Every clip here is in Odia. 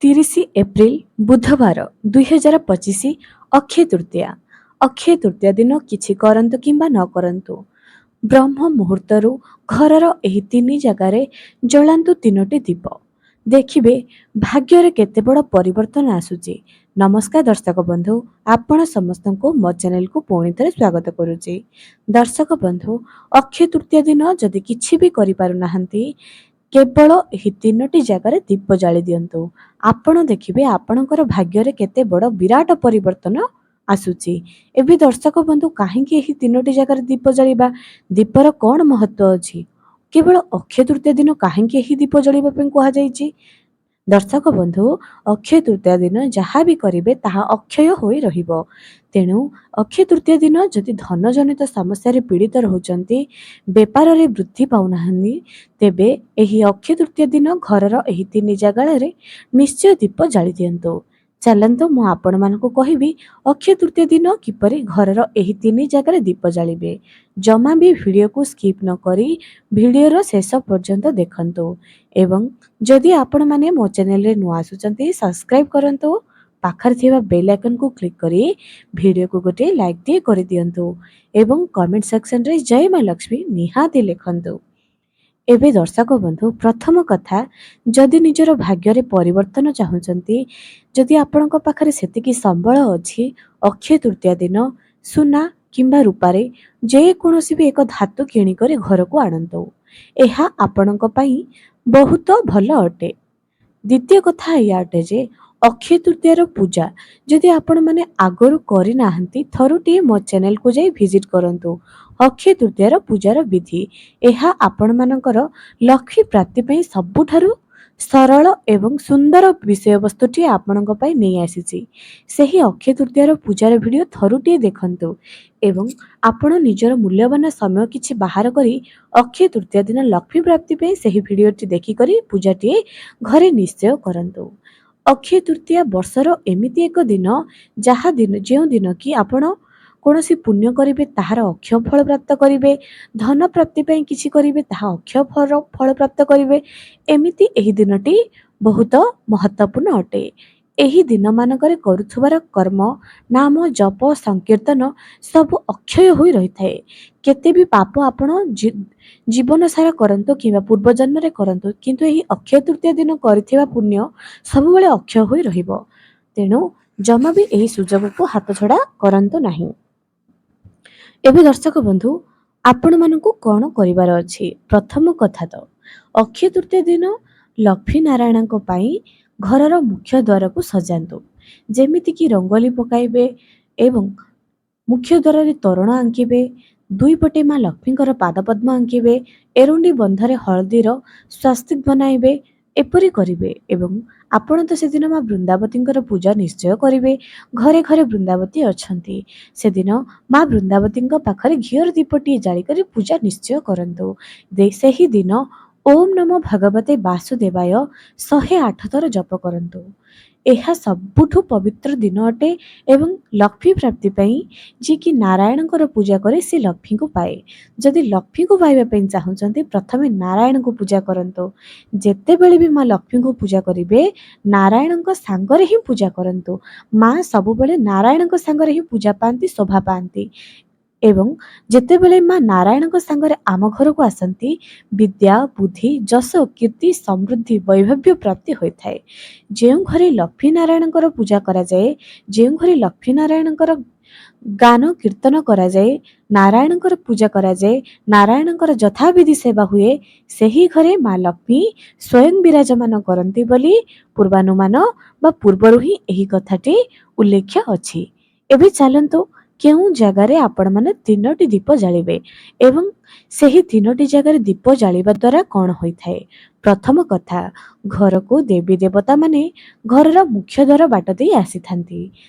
30 ଏପ୍ରିଲ ବୁଧବାର 2025 ଅକ୍ଷୟ ତୃତୀୟା। ଅକ୍ଷୟ ତୃତୀୟା ଦିନ କିଛି କରନ୍ତୁ କିମ୍ବା ନ କରନ୍ତୁ, ବ୍ରହ୍ମ ମୁହୂର୍ତ୍ତରୁ ଘରର ଏହି 3 ଜାଗାରେ ଜଳାନ୍ତୁ 3ଟି ଦୀପ। ଦେଖିବେ ଭାଗ୍ୟରେ କେତେ ବଡ଼ ପରିବର୍ତ୍ତନ ଆସୁଛି। ନମସ୍କାର ଦର୍ଶକ ବନ୍ଧୁ, ଆପଣ ସମସ୍ତଙ୍କୁ ମୋ ଚ୍ୟାନେଲକୁ ପୁଣି ଥରେ ସ୍ୱାଗତ କରୁଛି। ଦର୍ଶକ ବନ୍ଧୁ, ଅକ୍ଷୟ ତୃତୀୟା ଦିନ ଯଦି କିଛି ବି କରିପାରୁନାହାନ୍ତି, କେବଳ ଏହି 3ଟି ଜାଗାରେ ଦୀପ ଜାଳି ଦିଅନ୍ତୁ। ଆପଣ ଦେଖିବେ ଆପଣଙ୍କର ଭାଗ୍ୟରେ କେତେ ବଡ଼ ବିରାଟ ପରିବର୍ତ୍ତନ ଆସୁଛି। ଏବେ ଦର୍ଶକ ବନ୍ଧୁ, କାହିଁକି ଏହି 3ଟି ଜାଗାରେ ଦୀପ ଜାଳିବା? ଦୀପର କ'ଣ ମହତ୍ଵ ଅଛି? କେବଳ ଅକ୍ଷୟ ତୃତୀୟା ଦିନ କାହିଁକି ଏହି ଦୀପ ଜାଳିବା ପାଇଁ କୁହାଯାଇଛି? ଦର୍ଶକ ବନ୍ଧୁ, ଅକ୍ଷୟ ତୃତୀୟା ଦିନ ଯାହା ବି କରିବେ ତାହା ଅକ୍ଷୟ ହୋଇ ରହିବ। ତେଣୁ ଅକ୍ଷୟ ତୃତୀୟା ଦିନ ଯଦି ଧନ ଜନିତ ସମସ୍ୟାରେ ପୀଡ଼ିତ ରହୁଛନ୍ତି, ବେପାରରେ ବୃଦ୍ଧି ପାଉନାହାନ୍ତି, ତେବେ ଏହି ଅକ୍ଷୟ ତୃତୀୟା ଦିନ ଘରର ଏହି 3 ଜାଗାରେ ନିଶ୍ଚୟ ଦୀପ ଜାଳି ଦିଅନ୍ତୁ। ଚାଲନ୍ତୁ ମୁଁ ଆପଣମାନଙ୍କୁ କହିବି ଅକ୍ଷୟ ତୃତୀୟା ଦିନ କିପରି ଘରର ଏହି 3 ଜାଗାରେ ଦୀପ ଜାଳିବେ। ଜମା ବି ଭିଡ଼ିଓକୁ ସ୍କିପ୍ ନ କରି ଭିଡ଼ିଓର ଶେଷ ପର୍ଯ୍ୟନ୍ତ ଦେଖନ୍ତୁ ଏବଂ ଯଦି ଆପଣମାନେ ମୋ ଚ୍ୟାନେଲରେ ନୂଆ ଆସୁଛନ୍ତି, ସବସ୍କ୍ରାଇବ୍ କରନ୍ତୁ। ପାଖରେ ଥିବା ବେଲ୍ ଆଇକନକୁ କ୍ଲିକ୍ କରି ଭିଡ଼ିଓକୁ ଗୋଟିଏ ଲାଇକ୍ ଟିକେ କରିଦିଅନ୍ତୁ ଏବଂ କମେଣ୍ଟ ସେକ୍ସନରେ ଜୟ ମା ଲକ୍ଷ୍ମୀ ନିହାତି ଲେଖନ୍ତୁ। ଏବେ ଦର୍ଶକ ବନ୍ଧୁ, ପ୍ରଥମ କଥା, ଯଦି ନିଜର ଭାଗ୍ୟରେ ପରିବର୍ତ୍ତନ ଚାହୁଁଛନ୍ତି, ଯଦି ଆପଣଙ୍କ ପାଖରେ ସେତିକି ସମ୍ବଳ ଅଛି, ଅକ୍ଷୟ ତୃତୀୟା ଦିନ ସୁନା କିମ୍ବା ରୂପାରେ ଯେକୌଣସି ବି ଏକ ଧାତୁ କିଣିକରି ଘରକୁ ଆଣନ୍ତୁ। ଏହା ଆପଣଙ୍କ ପାଇଁ ବହୁତ ଭଲ ଅଟେ। ଦ୍ୱିତୀୟ କଥା ଏଇଆ ଅଟେ ଯେ ଅକ୍ଷୟ ତୃତୀୟାର ପୂଜା ଯଦି ଆପଣମାନେ ଆଗରୁ କରିନାହାନ୍ତି, ଥରୁଟିଏ ମୋ ଚ୍ୟାନେଲକୁ ଯାଇ ଭିଜିଟ୍ କରନ୍ତୁ। ଅକ୍ଷୟ ତୃତୀୟାର ପୂଜାର ବିଧି, ଏହା ଆପଣମାନଙ୍କର ଲକ୍ଷ୍ମୀ ପ୍ରାପ୍ତି ପାଇଁ ସବୁଠାରୁ ସରଳ ଏବଂ ସୁନ୍ଦର ବିଷୟବସ୍ତୁଟିଏ ଆପଣଙ୍କ ପାଇଁ ନେଇ ଆସିଛି। ସେହି ଅକ୍ଷୟ ତୃତୀୟାର ପୂଜାର ଭିଡ଼ିଓ ଥରୁଟିଏ ଦେଖନ୍ତୁ ଏବଂ ଆପଣ ନିଜର ମୂଲ୍ୟବାନ ସମୟ କିଛି ବାହାର କରି ଅକ୍ଷୟ ତୃତୀୟା ଦିନ ଲକ୍ଷ୍ମୀ ପ୍ରାପ୍ତି ପାଇଁ ସେହି ଭିଡ଼ିଓଟି ଦେଖିକରି ପୂଜାଟିଏ ଘରେ ନିଶ୍ଚୟ କରନ୍ତୁ। ଅକ୍ଷୟ ତୃତୀୟା ବର୍ଷର ଏମିତି ଏକ ଦିନ, ଯେଉଁ ଦିନ କି ଆପଣ କୌଣସି ପୁଣ୍ୟ କରିବେ ତାହାର ଅକ୍ଷୟ ଫଳ ପ୍ରାପ୍ତ କରିବେ, ଧନ ପ୍ରାପ୍ତି ପାଇଁ କିଛି କରିବେ ତାହା ଅକ୍ଷୟ ଫଳ ପ୍ରାପ୍ତ କରିବେ। ଏମିତି ଏହି ଦିନଟି ବହୁତ ମହତ୍ଵପୂର୍ଣ୍ଣ ଅଟେ। ଏହି ଦିନମାନଙ୍କରେ କରୁଥିବାର କର୍ମ, ନାମ ଜପ, ସଂକୀର୍ତ୍ତନ ସବୁ ଅକ୍ଷୟ ହୋଇ ରହିଥାଏ। କେତେ ବି ପାପ ଆପଣ ଜୀବନ ସାରା କରନ୍ତୁ କିମ୍ବା ପୂର୍ବ ଜନ୍ମରେ କରନ୍ତୁ, କିନ୍ତୁ ଏହି ଅକ୍ଷୟ ତୃତୀୟା ଦିନ କରିଥିବା ପୁଣ୍ୟ ସବୁବେଳେ ଅକ୍ଷୟ ହୋଇ ରହିବ। ତେଣୁ ଜମା ବି ଏହି ସୁଯୋଗକୁ ହାତଛଡ଼ା କରନ୍ତୁ ନାହିଁ। ଏବେ ଦର୍ଶକ ବନ୍ଧୁ, ଆପଣମାନଙ୍କୁ କ'ଣ କରିବାର ଅଛି? ପ୍ରଥମ କଥା ତ ଅକ୍ଷୟ ତୃତୀୟା ଦିନ ଲକ୍ଷ୍ମୀ ନାରାୟଣଙ୍କ ପାଇଁ ଘରର ମୁଖ୍ୟ ଦ୍ୱାରକୁ ସଜାନ୍ତୁ। ଯେମିତିକି ରଙ୍ଗୋଲି ପକାଇବେ ଏବଂ ମୁଖ୍ୟ ଦ୍ୱାରରେ ତୋରଣ ଆଙ୍କିବେ, 2 ପଟେ ମା ଲକ୍ଷ୍ମୀଙ୍କର ପାଦପଦ୍ମ ଆଙ୍କିବେ, ଏରୁଣ୍ଡି ବନ୍ଧରେ ହଳଦୀର ସ୍ୱାସ୍ତିକ ବନାଇବେ। ଏପରି କରିବେ ଏବଂ ଆପଣ ତ ସେଦିନ ମା ବୃନ୍ଦାବତୀଙ୍କର ପୂଜା ନିଶ୍ଚୟ କରିବେ। ଘରେ ଘରେ ବୃନ୍ଦାବତୀ ଅଛନ୍ତି, ସେଦିନ ମା ବୃନ୍ଦାବତୀଙ୍କ ପାଖରେ ଘିଅର ଦୀପଟିଏ ଜାଳିକରି ପୂଜା ନିଶ୍ଚୟ କରନ୍ତୁ। ସେହି ଦିନ ଓମ୍ ନମୋ ଭଗବତେ ବାସୁଦେବାୟ 108 ଥର ଜପ କରନ୍ତୁ। ଏହା ସବୁଠୁ ପବିତ୍ର ଦିନ ଅଟେ ଏବଂ ଲକ୍ଷ୍ମୀ ପ୍ରାପ୍ତି ପାଇଁ ଯିଏକି ନାରାୟଣଙ୍କର ପୂଜା କରେ ସେ ଲକ୍ଷ୍ମୀଙ୍କୁ ପାଏ। ଯଦି ଲକ୍ଷ୍ମୀଙ୍କୁ ପାଇବା ପାଇଁ ଚାହୁଁଛନ୍ତି, ପ୍ରଥମେ ନାରାୟଣଙ୍କୁ ପୂଜା କରନ୍ତୁ। ଯେତେବେଳେ ବି ମା ଲକ୍ଷ୍ମୀଙ୍କୁ ପୂଜା କରିବେ, ନାରାୟଣଙ୍କ ସାଙ୍ଗରେ ହିଁ ପୂଜା କରନ୍ତୁ। ମା ସବୁବେଳେ ନାରାୟଣଙ୍କ ସାଙ୍ଗରେ ହିଁ ପୂଜା ପାଆନ୍ତି, ଶୋଭା ପାଆନ୍ତି ଏବଂ ଯେତେବେଳେ ମା ନାରାୟଣଙ୍କ ସାଙ୍ଗରେ ଆମ ଘରକୁ ଆସନ୍ତି, ବିଦ୍ୟା, ବୁଦ୍ଧି, ଯଶ, କୀର୍ତ୍ତି, ସମୃଦ୍ଧି, ବୈଭବ୍ୟ ପ୍ରାପ୍ତି ହୋଇଥାଏ। ଯେଉଁ ଘରେ ଲକ୍ଷ୍ମୀ ନାରାୟଣଙ୍କର ପୂଜା କରାଯାଏ, ଯେଉଁ ଘରେ ଲକ୍ଷ୍ମୀ ନାରାୟଣଙ୍କର ଗାନ କୀର୍ତ୍ତନ କରାଯାଏ, ନାରାୟଣଙ୍କର ପୂଜା କରାଯାଏ, ନାରାୟଣଙ୍କର ଯଥାବିଧି ସେବା ହୁଏ, ସେହି ଘରେ ମା ଲକ୍ଷ୍ମୀ ସ୍ୱୟଂ ବିରାଜମାନ କରନ୍ତି ବୋଲି ପୂର୍ବାନୁମାନ ବା ପୂର୍ବରୁ ହିଁ ଏହି କଥାଟି ଉଲ୍ଲେଖ୍ୟ ଅଛି। ଏବେ ଚାଲନ୍ତୁ କେଉଁ ଜାଗାରେ ଆପଣମାନେ 3ଟି ଦୀପ ଜାଳିବେ ଏବଂ ସେହି 3ଟି ଜାଗାରେ ଦୀପ ଜାଳିବା ଦ୍ୱାରା କ'ଣ ହୋଇଥାଏ। ପ୍ରଥମ କଥା, ଘରକୁ ଦେବୀ ଦେବତା ମାନେ ଘରର ମୁଖ୍ୟ ଦ୍ୱାର ବାଟ ଦେଇ ଆସିଥାନ୍ତି।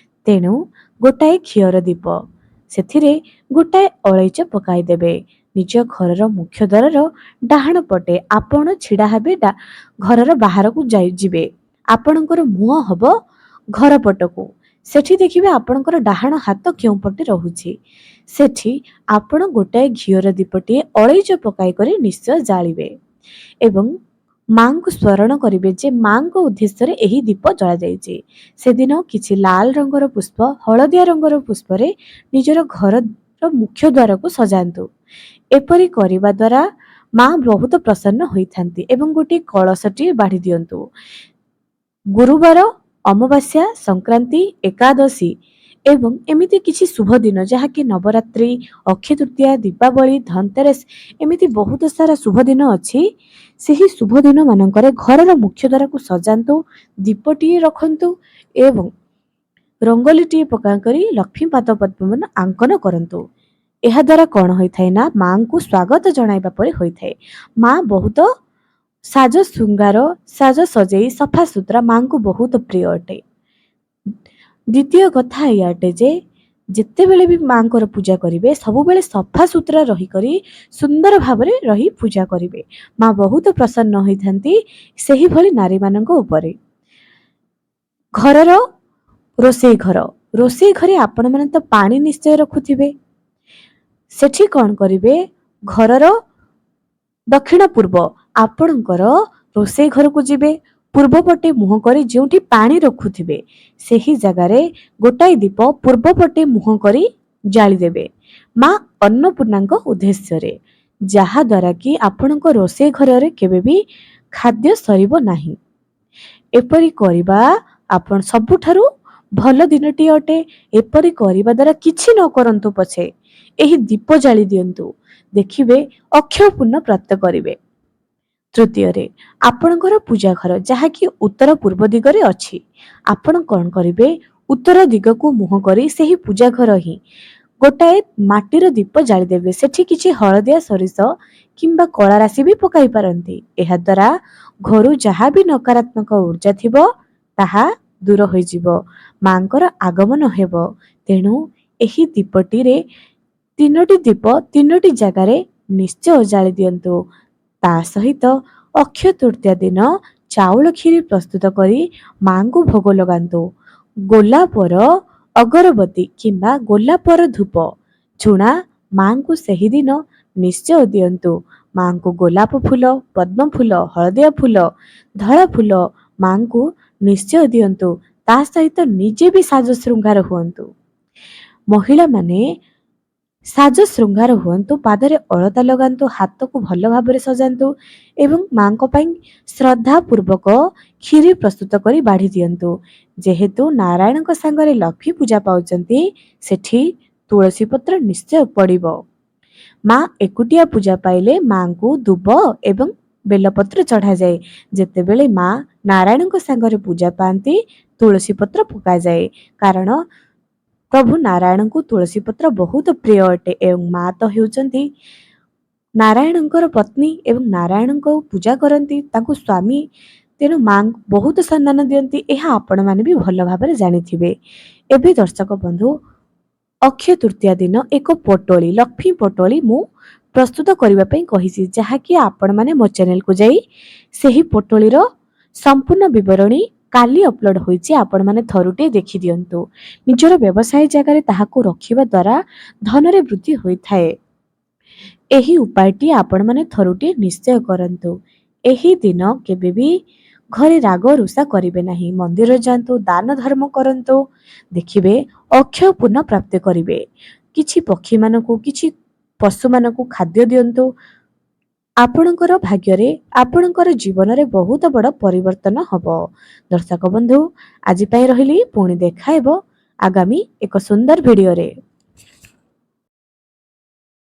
ତେଣୁ ଗୋଟାଏ ଘିଅର ଦୀପ, ସେଥିରେ ଗୋଟାଏ ଅଳେଇଚ ପକାଇଦେବେ। ନିଜ ଘରର ମୁଖ୍ୟ ଦ୍ୱାରର ଡାହାଣ ପଟେ ଆପଣ ଛିଡ଼ା ହେବେ। ଘରର ବାହାରକୁ ଯିବେ, ଆପଣଙ୍କର ମୁହଁ ହବ ଘର ପଟକୁ। ସେଠି ଦେଖିବେ ଆପଣଙ୍କର ଡାହାଣ ହାତ କେଉଁ ପଟେ ରହୁଛି। ସେଠି ଆପଣ ଗୋଟାଏ ଘିଅର ଦୀପଟିଏ ଅଳେଇଚ ପକାଇ କରି ନିଶ୍ଚୟ ଜାଳିବେ ଏବଂ ମାଙ୍କୁ ସ୍ମରଣ କରିବେ ଯେ ମାଙ୍କ ଉଦ୍ଦେଶ୍ୟରେ ଏହି ଦୀପ ଜଳାଯାଇଛି। ସେଦିନ କିଛି ଲାଲ ରଙ୍ଗର ପୁଷ୍ପ, ହଳଦିଆ ରଙ୍ଗର ପୁଷ୍ପରେ ନିଜର ଘରର ମୁଖ୍ୟ ଦ୍ୱାରକୁ ସଜାନ୍ତୁ। ଏପରି କରିବା ଦ୍ୱାରା ମା ବହୁତ ପ୍ରସନ୍ନ ହୋଇଥାନ୍ତି ଏବଂ ଗୋଟିଏ କଳସଟି ବାଢି ଦିଅନ୍ତୁ। ଗୁରୁବାର, ଅମାବାସ୍ୟା, ସଂକ୍ରାନ୍ତି, ଏକାଦଶୀ ଏବଂ ଏମିତି କିଛି ଶୁଭ ଦିନ ଯାହାକି ନବରାତ୍ରି, ଅକ୍ଷୟ ତୃତୀୟା, ଦୀପାବଳି, ଧନତେରସ ଏମିତି ବହୁତ ସାରା ଶୁଭ ଦିନ ଅଛି। ସେହି ଶୁଭ ଦିନ ମାନଙ୍କରେ ଘରର ମୁଖ୍ୟ ଦ୍ୱାରକୁ ସଜାନ୍ତୁ, ଦୀପଟିଏ ରଖନ୍ତୁ ଏବଂ ରଙ୍ଗୋଲିଟିଏ ପକା କରି ଲକ୍ଷ୍ମୀ ପାଦ ପଦ୍ମମାନ ଆଙ୍କନ କରନ୍ତୁ। ଏହା ଦ୍ୱାରା କଣ ହୋଇଥାଏ ନା ମାଙ୍କୁ ସ୍ୱାଗତ ଜଣାଇବା ପରି ହୋଇଥାଏ। ମା ବହୁତ ସାଜ ଶୃଙ୍ଗାର, ସାଜ ସଜେଇ ସଫାସୁତୁରା ମାଙ୍କୁ ବହୁତ ପ୍ରିୟ ଅଟେ। ଦ୍ୱିତୀୟ କଥା ଏଇଆ ଅଟେ ଯେ ଯେତେବେଳେ ବି ମାଙ୍କର ପୂଜା କରିବେ ସବୁବେଳେ ସଫାସୁତୁରା ରହିକରି ସୁନ୍ଦର ଭାବରେ ରହି ପୂଜା କରିବେ। ମା ବହୁତ ପ୍ରସନ୍ନ ହୋଇଥାନ୍ତି ସେହିଭଳି ନାରୀମାନଙ୍କ ଉପରେ। ଘରର ରୋଷେଇ ଘରେ ଆପଣମାନେ ତ ପାଣି ନିଶ୍ଚୟ ରଖୁଥିବେ। ସେଠି କଣ କରିବେ, ଘରର ଦକ୍ଷିଣ ପୂର୍ବ ଆପଣଙ୍କର ରୋଷେଇ ଘରକୁ ଯିବେ। ପୂର୍ବ ପଟେ ମୁହଁ କରି ଯେଉଁଠି ପାଣି ରଖୁଥିବେ ସେହି ଜାଗାରେ ଗୋଟାଏ ଦୀପ ପୂର୍ବ ପଟେ ମୁହଁ କରି ଜାଳିଦେବେ ମା ଅନ୍ନପୂର୍ଣ୍ଣାଙ୍କ ଉଦ୍ଦେଶ୍ୟରେ, ଯାହା ଦ୍ୱାରା କି ଆପଣଙ୍କ ରୋଷେଇ ଘରରେ କେବେ ବି ଖାଦ୍ୟ ସରିବ ନାହିଁ। ଏପରି କରିବା ଆପଣ ସବୁଠାରୁ ଭଲ ଦିନଟି ଅଟେ। ଏପରି କରିବା ଦ୍ୱାରା କିଛି ନ କରନ୍ତୁ ପଛେ ଏହି ଦୀପ ଜାଳି ଦିଅନ୍ତୁ, ଦେଖିବେ ଅକ୍ଷୟ ପୂର୍ଣ୍ଣ ପ୍ରାପ୍ତ କରିବେ। ତୃତୀୟରେ, ଆପଣଙ୍କର ପୂଜା ଘର ଯାହାକି ଉତ୍ତର ପୂର୍ବ ଦିଗରେ ଅଛି, ଆପଣ କଣ କରିବେ, ଉତ୍ତର ଦିଗକୁ ମୁହଁ କରି ସେହି ପୂଜା ଘର ହିଁ ଗୋଟାଏ ମାଟିର ଦୀପ ଜାଳିଦେବେ। ସେଠି କିଛି ହଳଦିଆ ସୋରିଷ କିମ୍ବା କଳା ରାଶି ବି ପକାଇ ପାରନ୍ତି। ଏହା ଦ୍ୱାରା ଘରୁ ଯାହା ବି ନକାରାତ୍ମକ ଊର୍ଜା ଥିବ ତାହା ଦୂର ହୋଇଯିବ, ମାଙ୍କର ଆଗମନ ହେବ। ତେଣୁ ଏହି ଦୀପଟିରେ ତିନୋଟି ଦୀପ ତିନୋଟି ଜାଗାରେ ନିଶ୍ଚୟ ଜାଳି ଦିଅନ୍ତୁ। ତା ସହିତ ଅକ୍ଷୟ ତୃତୀୟା ଦିନ ଚାଉଳ କ୍ଷୀରି ପ୍ରସ୍ତୁତ କରି ମାଙ୍କୁ ଭୋଗ ଲଗାନ୍ତୁ। ଗୋଲାପର ଅଗରବତୀ କିମ୍ବା ଗୋଲାପର ଧୂପ ଝୁଣା ମାଙ୍କୁ ସେହି ଦିନ ନିଶ୍ଚୟ ଦିଅନ୍ତୁ। ମାଙ୍କୁ ଗୋଲାପ ଫୁଲ, ପଦ୍ମ ଫୁଲ, ହଳଦିଆ ଫୁଲ, ଧଳା ଫୁଲ ମାଙ୍କୁ ନିଶ୍ଚୟ ଦିଅନ୍ତୁ। ତା ସହିତ ନିଜେ ବି ସାଜ ଶୃଙ୍ଗାର ହୁଅନ୍ତୁ। ମହିଳାମାନେ ସାଜ ଶୃଙ୍ଗାର ହୁଅନ୍ତୁ, ପାଦରେ ଅଳତା ଲଗାନ୍ତୁ, ହାତକୁ ଭଲ ଭାବରେ ସଜାନ୍ତୁ ଏବଂ ମାଙ୍କ ପାଇଁ ଶ୍ରଦ୍ଧା ପୂର୍ବକ କ୍ଷୀରି ପ୍ରସ୍ତୁତ କରି ବାଢି ଦିଅନ୍ତୁ। ଯେହେତୁ ନାରାୟଣଙ୍କ ସାଙ୍ଗରେ ଲକ୍ଷ୍ମୀ ପୂଜା ପାଉଛନ୍ତି ସେଠି ତୁଳସୀ ପତ୍ର ନିଶ୍ଚୟ ପଡିବ। ମା ଏକୁଟିଆ ପୂଜା ପାଇଲେ ମାଙ୍କୁ ଦୁବ ଏବଂ ବେଲପତ୍ର ଚଢାଯାଏ। ଯେତେବେଳେ ମା ନାରାୟଣଙ୍କ ସାଙ୍ଗରେ ପୂଜା ପାଆନ୍ତି ତୁଳସୀ ପତ୍ର ପକାଯାଏ, କାରଣ ପ୍ରଭୁ ନାରାୟଣଙ୍କୁ ତୁଳସୀ ପତ୍ର ବହୁତ ପ୍ରିୟ ଅଟେ ଏବଂ ମା ତ ହେଉଛନ୍ତି ନାରାୟଣଙ୍କର ପତ୍ନୀ ଏବଂ ନାରାୟଣଙ୍କ ପୂଜା କରନ୍ତି ତାଙ୍କୁ ସ୍ୱାମୀ। ତେଣୁ ମାଙ୍କୁ ବହୁତ ସମ୍ମାନ ଦିଅନ୍ତି, ଏହା ଆପଣମାନେ ବି ଭଲ ଭାବରେ ଜାଣିଥିବେ। ଏବେ ଦର୍ଶକ ବନ୍ଧୁ, ଅକ୍ଷୟ ତୃତୀୟା ଦିନ ଏକ ପଟୋଳି, ଲକ୍ଷ୍ମୀ ପଟୋଳି ମୁଁ ପ୍ରସ୍ତୁତ କରିବା ପାଇଁ କହିଛି, ଯାହାକି ଆପଣମାନେ ମୋ ଚ୍ୟାନେଲକୁ ଯାଇ ସେହି ପଟୋଳିର ସମ୍ପୂର୍ଣ୍ଣ ବିବରଣୀ କାଲି ଅପଲୋଡ ହୋଇଛି, ଆପଣମାନେ ଥରୁଟିଏ ଦେଖିଦିଅନ୍ତୁ। ନିଜର ବ୍ୟବସାୟ ଜାଗାରେ ତାହାକୁ ରଖିବା ଦ୍ୱାରା ଧନରେ ବୃଦ୍ଧି ହୋଇଥାଏ। ଏହି ଉପାୟଟି ଆପଣମାନେ ଥରୁଟିଏ ନିଶ୍ଚୟ କରନ୍ତୁ। ଏହି ଦିନ କେବେ ବି ଘରେ ରାଗ ରୁଷା କରିବେ ନାହିଁ। ମନ୍ଦିର ଯାଆନ୍ତୁ, ଦାନ ଧର୍ମ କରନ୍ତୁ, ଦେଖିବେ ଅକ୍ଷୟ ପୂର୍ଣ୍ଣ ପ୍ରାପ୍ତି କରିବେ। କିଛି ପକ୍ଷୀମାନଙ୍କୁ, କିଛି ପଶୁମାନଙ୍କୁ ଖାଦ୍ୟ ଦିଅନ୍ତୁ। ଆପଣଙ୍କର ଭାଗ୍ୟରେ, ଆପଣଙ୍କର ଜୀବନରେ ବହୁତ ବଡ଼ ପରିବର୍ତ୍ତନ ହବ। ଦର୍ଶକ ବନ୍ଧୁ, ଆଜି ପାଇଁ ରହିଲି, ପୁଣି ଦେଖା ହେବ ଆଗାମୀ ଏକ ସୁନ୍ଦର ଭିଡ଼ିଓରେ।